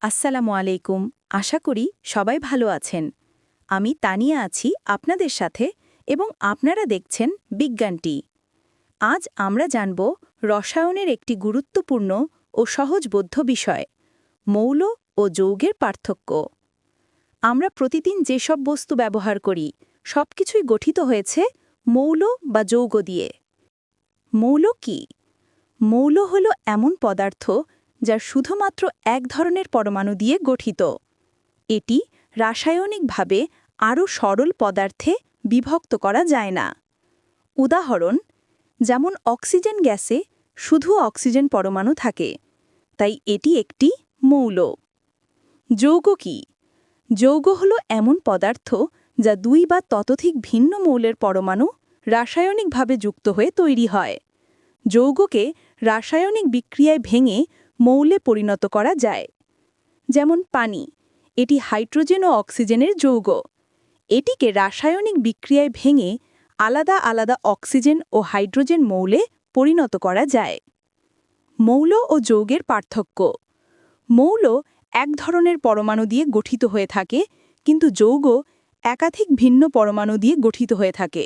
আসসালামু আলাইকুম। আশা করি সবাই ভালো আছেন। আমি তানিয়া আছি আপনাদের সাথে এবং আপনারা দেখছেন বিজ্ঞানটি। আজ আমরা জানব রসায়নের একটি গুরুত্বপূর্ণ ও সহজবোধ্য বিষয়, মৌল ও যৌগের পার্থক্য। আমরা প্রতিদিন যেসব বস্তু ব্যবহার করি সবকিছুই গঠিত হয়েছে মৌল বা যৌগ দিয়ে। মৌল কি? মৌল হল এমন পদার্থ যা শুধুমাত্র এক ধরনের পরমাণু দিয়ে গঠিত। এটি রাসায়নিকভাবে আরও সরল পদার্থে বিভক্ত করা যায় না। উদাহরণ, যেমন অক্সিজেন গ্যাসে শুধু অক্সিজেন পরমাণু থাকে, তাই এটি একটি মৌল। যৌগ কি? যৌগ হল এমন পদার্থ যা দুই বা ততোধিক ভিন্ন মৌলের পরমাণু রাসায়নিকভাবে যুক্ত হয়ে তৈরি হয়। যৌগকে রাসায়নিক বিক্রিয়ায় ভেঙে মৌলে পরিণত করা যায়। যেমন পানি, এটি হাইড্রোজেন ও অক্সিজেনের যৌগ। এটিকে রাসায়নিক বিক্রিয়ায় ভেঙে আলাদা আলাদা অক্সিজেন ও হাইড্রোজেন মৌলে পরিণত করা যায়। মৌল ও যৌগের পার্থক্য। মৌল এক ধরনের পরমাণু দিয়ে গঠিত হয়ে থাকে, কিন্তু যৌগ একাধিক ভিন্ন পরমাণু দিয়ে গঠিত হয়ে থাকে।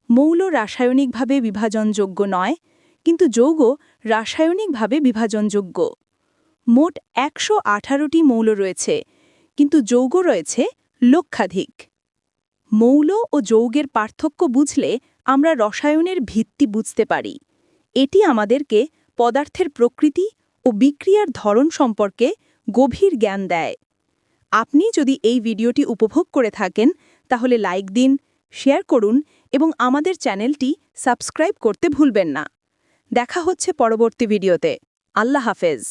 মৌল রাসায়নিকভাবে বিভাজনযোগ্য নয়, কিন্তু যৌগ রাসায়নিকভাবে বিভাজনযোগ্য। মোট ১১৮টি মৌল রয়েছে, কিন্তু যৌগ রয়েছে লক্ষাধিক। মৌল ও যৌগের পার্থক্য বুঝলে আমরা রসায়নের ভিত্তি বুঝতে পারি। এটি আমাদেরকে পদার্থের প্রকৃতি ও বিক্রিয়ার ধরন সম্পর্কে গভীর জ্ঞান দেয়। আপনি যদি এই ভিডিওটি উপভোগ করে থাকেন তাহলে লাইক দিন, শেয়ার করুন এবং আমাদের চ্যানেলটি সাবস্ক্রাইব করতে ভুলবেন না। দেখা হচ্ছে পরবর্তী ভিডিওতে। আল্লাহ হাফেজ।